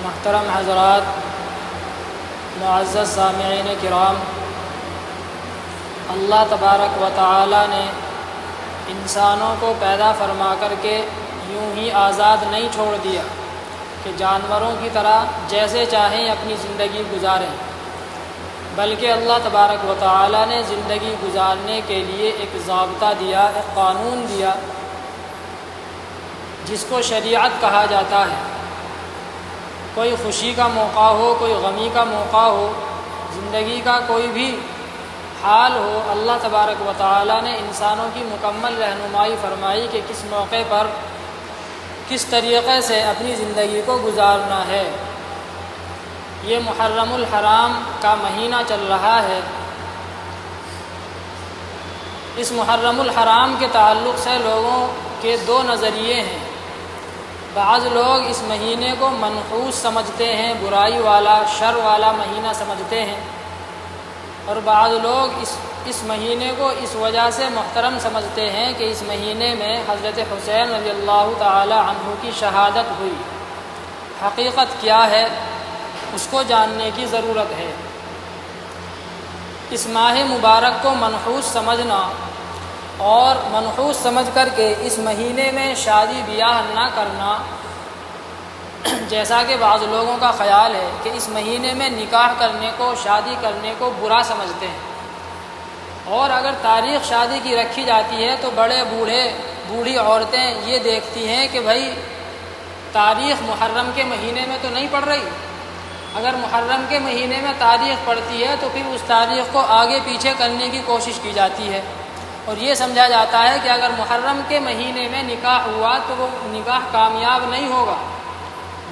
محترم حضرات، معزز سامعین کرام، اللہ تبارک و تعالی نے انسانوں کو پیدا فرما کر کے یوں ہی آزاد نہیں چھوڑ دیا کہ جانوروں کی طرح جیسے چاہیں اپنی زندگی گزاریں، بلکہ اللہ تبارک و تعالی نے زندگی گزارنے کے لیے ایک ضابطہ دیا، ایک قانون دیا جس کو شریعت کہا جاتا ہے۔ کوئی خوشی کا موقع ہو، کوئی غمی کا موقع ہو، زندگی کا کوئی بھی حال ہو، اللہ تبارک و تعالی نے انسانوں کی مکمل رہنمائی فرمائی کہ کس موقع پر کس طریقے سے اپنی زندگی کو گزارنا ہے۔ یہ محرم الحرام کا مہینہ چل رہا ہے۔ اس محرم الحرام کے تعلق سے لوگوں کے دو نظریے ہیں۔ بعض لوگ اس مہینے کو منحوس سمجھتے ہیں، برائی والا، شر والا مہینہ سمجھتے ہیں، اور بعض لوگ اس مہینے کو اس وجہ سے محترم سمجھتے ہیں کہ اس مہینے میں حضرت حسین رضی اللہ تعالی عنہ کی شہادت ہوئی۔ حقیقت کیا ہے اس کو جاننے کی ضرورت ہے۔ اس ماہ مبارک کو منحوس سمجھنا اور منحوس سمجھ کر کے اس مہینے میں شادی بیاہ نہ کرنا، جیسا کہ بعض لوگوں کا خیال ہے کہ اس مہینے میں نکاح کرنے کو، شادی کرنے کو برا سمجھتے ہیں، اور اگر تاریخ شادی کی رکھی جاتی ہے تو بڑے بوڑھی عورتیں یہ دیکھتی ہیں کہ بھائی تاریخ محرم کے مہینے میں تو نہیں پڑ رہی، اگر محرم کے مہینے میں تاریخ پڑتی ہے تو پھر اس تاریخ کو آگے پیچھے کرنے کی کوشش کی جاتی ہے، اور یہ سمجھا جاتا ہے کہ اگر محرم کے مہینے میں نکاح ہوا تو وہ نکاح کامیاب نہیں ہوگا،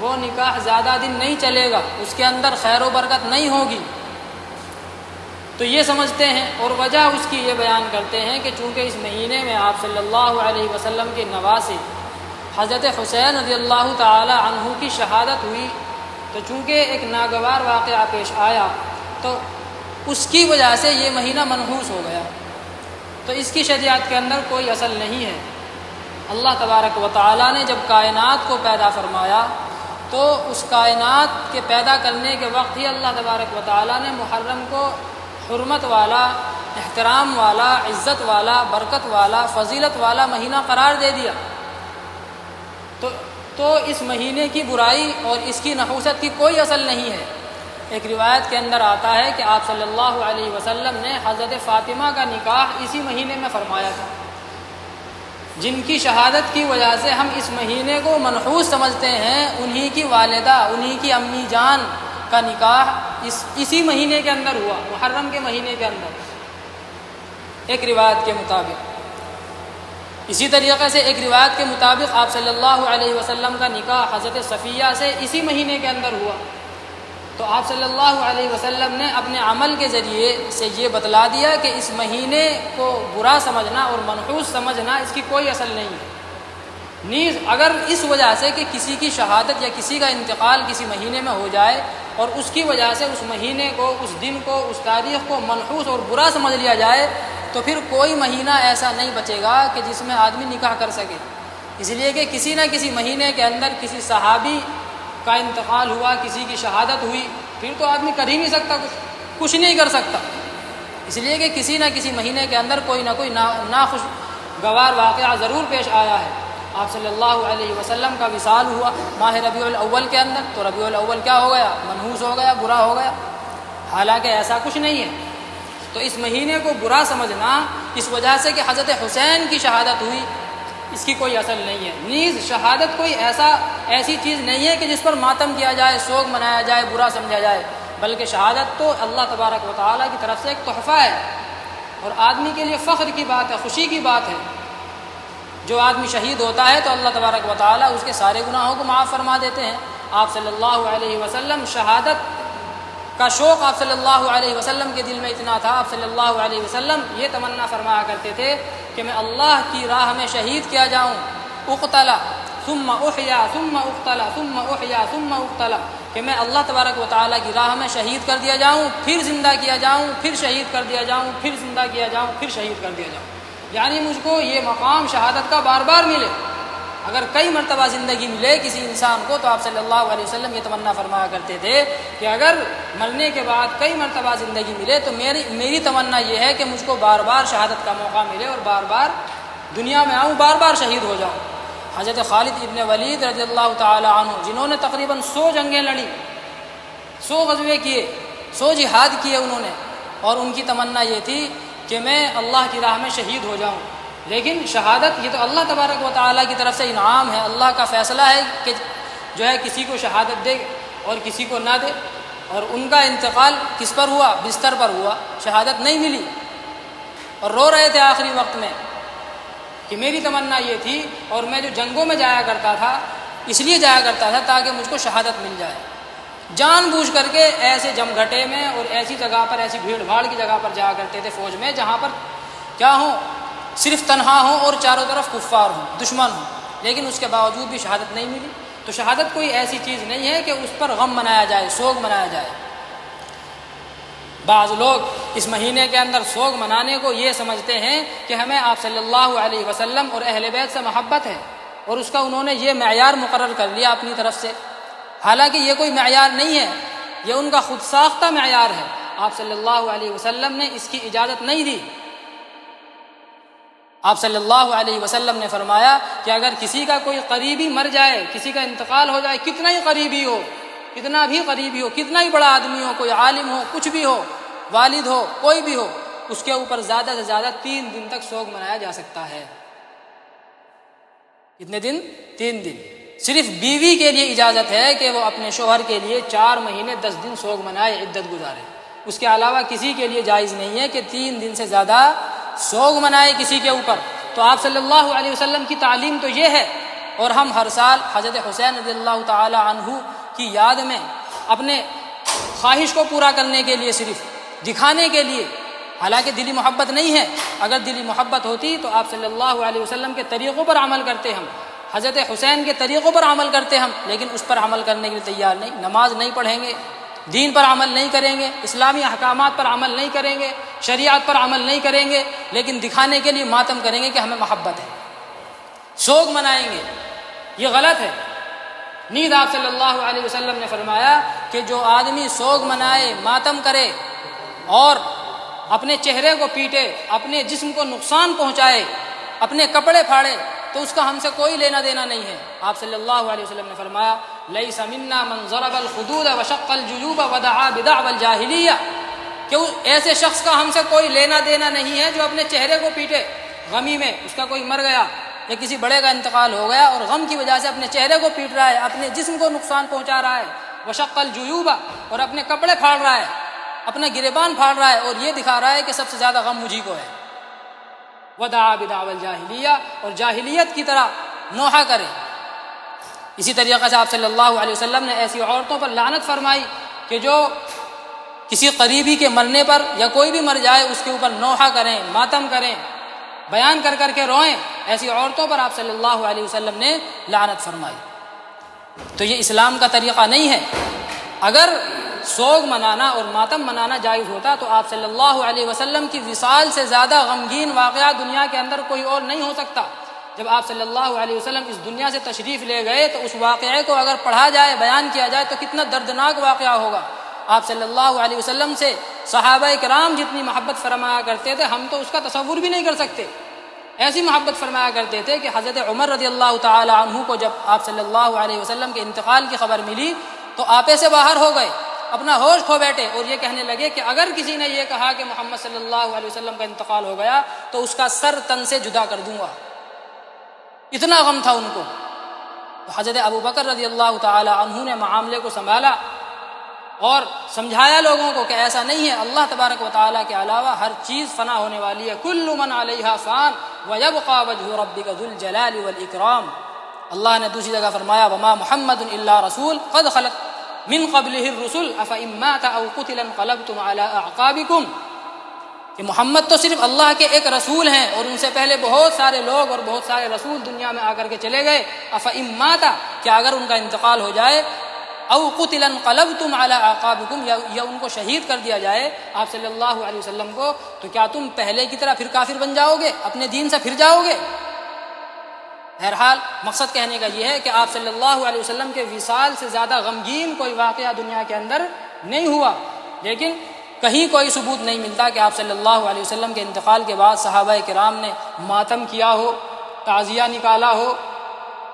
وہ نکاح زیادہ دن نہیں چلے گا، اس کے اندر خیر و برکت نہیں ہوگی، تو یہ سمجھتے ہیں۔ اور وجہ اس کی یہ بیان کرتے ہیں کہ چونکہ اس مہینے میں آپ صلی اللہ علیہ وسلم کے نواسے حضرت حسین رضی اللہ تعالی عنہ کی شہادت ہوئی، تو چونکہ ایک ناگوار واقعہ پیش آیا تو اس کی وجہ سے یہ مہینہ منحوس ہو گیا، تو اس کی شریعت کے اندر کوئی اصل نہیں ہے۔ اللہ تبارک و تعالی نے جب کائنات کو پیدا فرمایا تو اس کائنات کے پیدا کرنے کے وقت ہی اللہ تبارک و تعالی نے محرم کو حرمت والا، احترام والا، عزت والا، برکت والا، فضیلت والا مہینہ قرار دے دیا، تو اس مہینے کی برائی اور اس کی نحوست کی کوئی اصل نہیں ہے۔ ایک روایت کے اندر آتا ہے کہ آپ صلی اللہ علیہ وسلم نے حضرت فاطمہ کا نکاح اسی مہینے میں فرمایا تھا، جن کی شہادت کی وجہ سے ہم اس مہینے کو منحوس سمجھتے ہیں۔ انہی کی والدہ، انہی کی امی جان کا نکاح اسی مہینے کے اندر ہوا، محرم کے مہینے کے اندر، ایک روایت کے مطابق۔ اسی طریقے سے ایک روایت کے مطابق آپ صلی اللہ علیہ وسلم کا نکاح حضرت صفیہ سے اسی مہینے کے اندر ہوا، تو آپ صلی اللہ علیہ وسلم نے اپنے عمل کے ذریعے سے یہ بتلا دیا کہ اس مہینے کو برا سمجھنا اور منحوس سمجھنا اس کی کوئی اصل نہیں ہے۔ نیز اگر اس وجہ سے کہ کسی کی شہادت یا کسی کا انتقال کسی مہینے میں ہو جائے اور اس کی وجہ سے اس مہینے کو، اس دن کو، اس تاریخ کو منحوس اور برا سمجھ لیا جائے تو پھر کوئی مہینہ ایسا نہیں بچے گا کہ جس میں آدمی نکاح کر سکے، اس لیے کہ کسی نہ کسی مہینے کے اندر کسی صحابی کا انتقال ہوا، کسی کی شہادت ہوئی، پھر تو آدمی کر ہی نہیں سکتا، کچھ نہیں کر سکتا، اس لیے کہ کسی نہ کسی مہینے کے اندر کوئی نہ کوئی ناخوشگوار واقعہ ضرور پیش آیا ہے۔ آپ صلی اللہ علیہ وسلم کا وصال ہوا ماہ ربیع الاول کے اندر، تو ربیع الاول کیا ہو گیا؟ منحوس ہو گیا، برا ہو گیا، حالانکہ ایسا کچھ نہیں ہے۔ تو اس مہینے کو برا سمجھنا اس وجہ سے کہ حضرت حسین کی شہادت ہوئی، اس کی کوئی اصل نہیں ہے۔ نیز شہادت کوئی ایسی چیز نہیں ہے کہ جس پر ماتم کیا جائے، سوگ منایا جائے، برا سمجھا جائے، بلکہ شہادت تو اللہ تبارک و تعالیٰ کی طرف سے ایک تحفہ ہے، اور آدمی کے لیے فخر کی بات ہے، خوشی کی بات ہے۔ جو آدمی شہید ہوتا ہے تو اللہ تبارک و تعالیٰ اس کے سارے گناہوں کو معاف فرما دیتے ہیں۔ آپ صلی اللہ علیہ وسلم شہادت کا شوق آپ صلی اللہ علیہ وسلم کے دل میں اتنا تھا، آپ صلی اللہ علیہ وسلم یہ تمنا فرمایا کرتے تھے کہ میں اللہ کی راہ میں شہید کیا جاؤں، اقتلا ثم احیا ثم اقتلا ثم احیا ثم اقتلا، کہ میں اللہ تبارک و تعالیٰ کی راہ میں شہید کر دیا جاؤں، پھر زندہ کیا جاؤں، پھر شہید کر دیا جاؤں، پھر زندہ کیا جاؤں، پھر شہید کر دیا جاؤں، یعنی مجھ کو یہ مقام شہادت کا بار بار ملے۔ اگر کئی مرتبہ زندگی ملے کسی انسان کو تو آپ صلی اللہ علیہ وسلم یہ تمنا فرمایا کرتے تھے کہ اگر مرنے کے بعد کئی مرتبہ زندگی ملے تو میری تمنا یہ ہے کہ مجھ کو بار بار شہادت کا موقع ملے اور بار بار دنیا میں آؤں، بار بار شہید ہو جاؤں۔ حضرت خالد ابن ولید رضی اللہ تعالی عنہ، جنہوں نے تقریباً 100 جنگیں لڑی، 100 غزوے کیے، 100 جہاد کیے انہوں نے، اور ان کی تمنا یہ تھی کہ میں اللہ کی راہ میں شہید ہو جاؤں۔ لیکن شہادت یہ تو اللہ تبارک و تعالیٰ کی طرف سے انعام ہے، اللہ کا فیصلہ ہے کہ جو ہے کسی کو شہادت دے اور کسی کو نہ دے، اور ان کا انتقال کس پر ہوا؟ بستر پر ہوا، شہادت نہیں ملی، اور رو رہے تھے آخری وقت میں کہ میری تمنا یہ تھی، اور میں جو جنگوں میں جایا کرتا تھا اس لیے جایا کرتا تھا تاکہ مجھ کو شہادت مل جائے۔ جان بوجھ کر کے ایسے جمگھٹے میں اور ایسی جگہ پر، ایسی بھیڑ بھاڑ کی جگہ پر جایا کرتے تھے فوج میں جہاں پر کیا ہوں، صرف تنہا ہوں اور چاروں طرف کفار ہوں، دشمن ہوں، لیکن اس کے باوجود بھی شہادت نہیں ملی۔ تو شہادت کوئی ایسی چیز نہیں ہے کہ اس پر غم منایا جائے، سوگ منایا جائے۔ بعض لوگ اس مہینے کے اندر سوگ منانے کو یہ سمجھتے ہیں کہ ہمیں آپ صلی اللہ علیہ وسلم اور اہل بیت سے محبت ہے، اور اس کا انہوں نے یہ معیار مقرر کر لیا اپنی طرف سے، حالانکہ یہ کوئی معیار نہیں ہے، یہ ان کا خود ساختہ معیار ہے۔ آپ صلی اللہ علیہ وسلم نے اس کی اجازت نہیں دی۔ آپ صلی اللہ علیہ وسلم نے فرمایا کہ اگر کسی کا کوئی قریبی مر جائے، کسی کا انتقال ہو جائے، کتنا ہی قریبی ہو، کتنا بھی قریبی ہو، کتنا ہی بڑا آدمی ہو، کوئی عالم ہو، کچھ بھی ہو، والد ہو، کوئی بھی ہو، اس کے اوپر زیادہ سے زیادہ 3 دن تک سوگ منایا جا سکتا ہے۔ کتنے دن؟ 3 دن۔ صرف بیوی کے لیے اجازت ہے کہ وہ اپنے شوہر کے لیے 4 مہینے 10 دن سوگ منائے، عدت گزارے۔ اس کے علاوہ کسی کے لیے جائز نہیں ہے کہ 3 دن سے زیادہ سوگ منائے کسی کے اوپر۔ تو آپ صلی اللہ علیہ وسلم کی تعلیم تو یہ ہے، اور ہم ہر سال حضرت حسین رضی اللہ تعالی عنہ کی یاد میں اپنے خواہش کو پورا کرنے کے لیے، صرف دکھانے کے لیے، حالانکہ دلی محبت نہیں ہے، اگر دلی محبت ہوتی تو آپ صلی اللہ علیہ وسلم کے طریقوں پر عمل کرتے، ہم حضرت حسین کے طریقوں پر عمل کرتے ہم، لیکن اس پر عمل کرنے کے لیے تیار نہیں۔ نماز نہیں پڑھیں گے، دین پر عمل نہیں کریں گے، اسلامی احکامات پر عمل نہیں کریں گے، شریعت پر عمل نہیں کریں گے، لیکن دکھانے کے لیے ماتم کریں گے کہ ہمیں محبت ہے، سوگ منائیں گے۔ یہ غلط ہے۔ نیز آپ صلی اللہ علیہ وسلم نے فرمایا کہ جو آدمی سوگ منائے، ماتم کرے اور اپنے چہرے کو پیٹے، اپنے جسم کو نقصان پہنچائے، اپنے کپڑے پھاڑے، تو اس کا ہم سے کوئی لینا دینا نہیں ہے۔ آپ صلی اللہ علیہ وسلم نے فرمایا لیس منا من ضرب الخدود وشق الجیوب ودعا بدعوى الجاہلیہ، کہ ایسے شخص کا ہم سے کوئی لینا دینا نہیں ہے جو اپنے چہرے کو پیٹے، غمی میں اس کا کوئی مر گیا یا کسی بڑے کا انتقال ہو گیا اور غم کی وجہ سے اپنے چہرے کو پیٹ رہا ہے، اپنے جسم کو نقصان پہنچا رہا ہے، وشق الجیوب، اور اپنے کپڑے پھاڑ رہا ہے، اپنا گریبان پھاڑ رہا ہے، اور یہ دکھا رہا ہے کہ سب سے زیادہ غم مجھی کو ہے، ودعا بدعوى الجاہلیہ، اور جاہلیت کی طرح نوحہ کرے۔ اسی طریقے سے آپ صلی اللہ علیہ وسلم نے ایسی عورتوں پر لعنت فرمائی کہ جو کسی قریبی کے مرنے پر یا کوئی بھی مر جائے اس کے اوپر نوحہ کریں، ماتم کریں، بیان کر کر کے روئیں، ایسی عورتوں پر آپ صلی اللہ علیہ وسلم نے لعنت فرمائی۔ تو یہ اسلام کا طریقہ نہیں ہے۔ اگر سوگ منانا اور ماتم منانا جائز ہوتا تو آپ صلی اللہ علیہ وسلم کی وصال سے زیادہ غمگین واقعہ دنیا کے اندر کوئی اور نہیں ہو سکتا۔ جب آپ صلی اللہ علیہ وسلم اس دنیا سے تشریف لے گئے تو اس واقعے کو اگر پڑھا جائے، بیان کیا جائے تو کتنا دردناک واقعہ ہوگا۔ آپ صلی اللہ علیہ وسلم سے صحابہ کرام جتنی محبت فرمایا کرتے تھے ہم تو اس کا تصور بھی نہیں کر سکتے۔ ایسی محبت فرمایا کرتے تھے کہ حضرت عمر رضی اللہ تعالی عنہ کو جب آپ صلی اللہ علیہ وسلم کے انتقال کی خبر ملی تو آپے سے باہر ہو گئے، اپنا ہوش کھو بیٹھے، اور یہ کہنے لگے کہ اگر کسی نے یہ کہا کہ محمد صلی اللہ علیہ وسلم کا انتقال ہو گیا تو اس کا سر تن سے جدا کر دوں گا، اتنا غم تھا ان کو۔ تو حضرت ابو بکر رضی اللہ تعالی عنہ نے معاملے کو سنبھالا اور سمجھایا لوگوں کو کہ ایسا نہیں ہے، اللہ تبارک و تعالیٰ کے علاوہ ہر چیز فنا ہونے والی ہے، کل من علیہا فان ویبقى وجہ ربک ذو الجلال والاکرام۔ اللہ نے دوسری جگہ فرمایا وما محمد الا رسول قد خلت من قبلہ الرسل افإن مات او قتل انقلبتم علی اعقابکم، کہ محمد تو صرف اللہ کے ایک رسول ہیں اور ان سے پہلے بہت سارے لوگ اور بہت سارے رسول دنیا میں آ کر کے چلے گئے، افإن مات، کہ اگر ان کا انتقال ہو جائے، او قتل انقلبتم علی اعقابکم، یا ان کو شہید کر دیا جائے آپ صلی اللہ علیہ وسلم کو، تو کیا تم پہلے کی طرح پھر کافر بن جاؤ گے، اپنے دین سے پھر جاؤ گے؟ بہرحال مقصد کہنے کا یہ ہے کہ آپ صلی اللہ علیہ وسلم کے وصال سے زیادہ غمگین کوئی واقعہ دنیا کے اندر نہیں ہوا، لیکن کہیں کوئی ثبوت نہیں ملتا کہ آپ صلی اللہ علیہ وسلم کے انتقال کے بعد صحابہ کرام نے ماتم کیا ہو، تعزیہ نکالا ہو،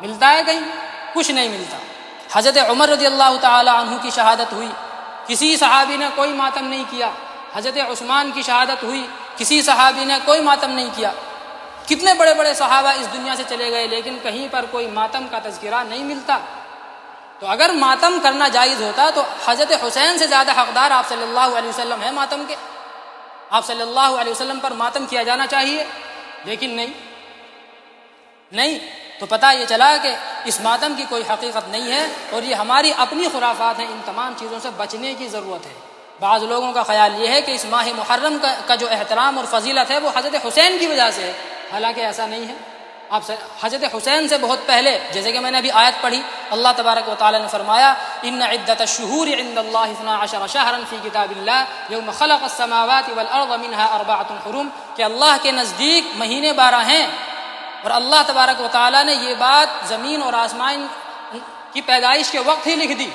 ملتا ہے کہیں؟ کچھ نہیں ملتا۔ حضرت عمر رضی اللہ تعالی عنہ کی شہادت ہوئی، کسی صحابی نے کوئی ماتم نہیں کیا۔ حضرت عثمان کی شہادت ہوئی، کسی صحابی نے کوئی ماتم نہیں کیا۔ کتنے بڑے بڑے صحابہ اس دنیا سے چلے گئے، لیکن کہیں پر کوئی ماتم کا تذکرہ نہیں ملتا۔ تو اگر ماتم کرنا جائز ہوتا تو حضرت حسین سے زیادہ حقدار آپ صلی اللہ علیہ وسلم ہیں ماتم کے، آپ صلی اللہ علیہ وسلم پر ماتم کیا جانا چاہیے، لیکن نہیں۔ تو پتہ یہ چلا کہ اس ماتم کی کوئی حقیقت نہیں ہے، اور یہ ہماری اپنی خرافات ہیں۔ ان تمام چیزوں سے بچنے کی ضرورت ہے۔ بعض لوگوں کا خیال یہ ہے کہ اس ماہ محرم کا جو احترام اور فضیلت ہے وہ حضرت حسین کی وجہ سے ہے، حالانکہ ایسا نہیں ہے۔ آپ حضرت حسین سے بہت پہلے، جیسے کہ میں نے ابھی آیت پڑھی، اللہ تبارک و تعالی نے فرمایا ان عدۃ الشہور عند اللہ 12 شہرا فی کتاب اللہ یوم خلق السماوات والارض منها 4 حرم، کہ اللہ کے نزدیک مہینے 12 ہیں، اور اللہ تبارک و تعالی نے یہ بات زمین اور آسمان کی پیدائش کے وقت ہی لکھ دی۔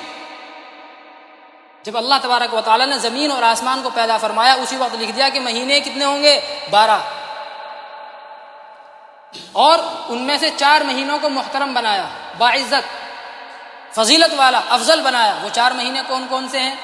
جب اللہ تبارک و تعالی نے زمین اور آسمان کو پیدا فرمایا اسی وقت لکھ دیا کہ مہینے کتنے ہوں گے؟ 12، اور ان میں سے 4 مہینوں کو محترم بنایا، باعزت، فضیلت والا، افضل بنایا۔ وہ 4 مہینے کون کون سے ہیں؟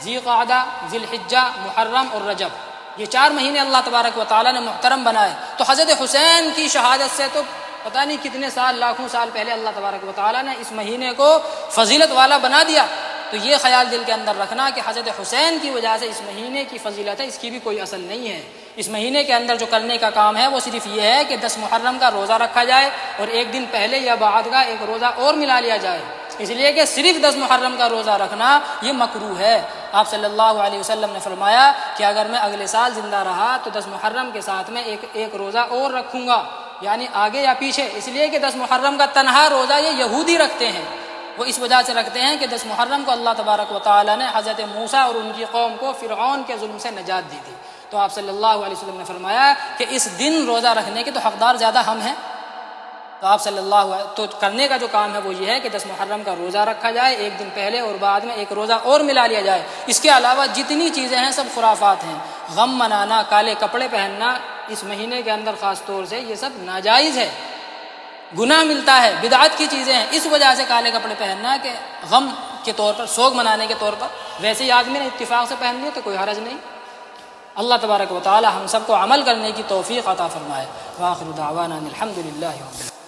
ذی قعدہ، ذی الحجہ، محرم اور رجب۔ یہ 4 مہینے اللہ تبارک و تعالی نے محترم بنائے۔ تو حضرت حسین کی شہادت سے تو پتہ نہیں کتنے سال، لاکھوں سال پہلے اللہ تبارک و تعالی نے اس مہینے کو فضیلت والا بنا دیا۔ تو یہ خیال دل کے اندر رکھنا کہ حضرت حسین کی وجہ سے اس مہینے کی فضیلت ہے، اس کی بھی کوئی اصل نہیں ہے۔ اس مہینے کے اندر جو کرنے کا کام ہے وہ صرف یہ ہے کہ 10 محرم کا روزہ رکھا جائے، اور ایک دن پہلے یا بعد کا ایک روزہ اور ملا لیا جائے، اس لیے کہ صرف 10 محرم کا روزہ رکھنا یہ مکروہ ہے۔ آپ صلی اللہ علیہ وسلم نے فرمایا کہ اگر میں اگلے سال زندہ رہا تو 10 محرم کے ساتھ میں ایک روزہ اور رکھوں گا، یعنی آگے یا پیچھے، اس لیے کہ 10 محرم کا تنہا روزہ یہ یہودی رکھتے ہیں۔ وہ اس وجہ سے رکھتے ہیں کہ 10 محرم کو اللہ تبارک و تعالی نے حضرت موسیٰ اور ان کی قوم کو فرعون کے ظلم سے نجات دی تھی۔ تو آپ صلی اللہ علیہ وسلم نے فرمایا کہ اس دن روزہ رکھنے کے تو حقدار زیادہ ہم ہیں۔ تو آپ صلی اللہ علیہ تو کرنے کا جو کام ہے وہ یہ ہے کہ 10 محرم کا روزہ رکھا جائے، ایک دن پہلے اور بعد میں ایک روزہ اور ملا لیا جائے۔ اس کے علاوہ جتنی چیزیں ہیں سب خرافات ہیں۔ غم منانا، کالے کپڑے پہننا اس مہینے کے اندر خاص طور سے یہ سب ناجائز ہے، گناہ ملتا ہے، بدعت کی چیزیں ہیں۔ اس وجہ سے کالے کپڑے پہننا کہ غم کے طور پر، سوگ منانے کے طور پر، ویسے ہی آدمی نے اتفاق سے پہن لیا تو کوئی حرج نہیں۔ اللہ تبارک و تعالی ہم سب کو عمل کرنے کی توفیق عطا فرمائے۔ وآخر دعوانا الحمد للہ رب العالمین۔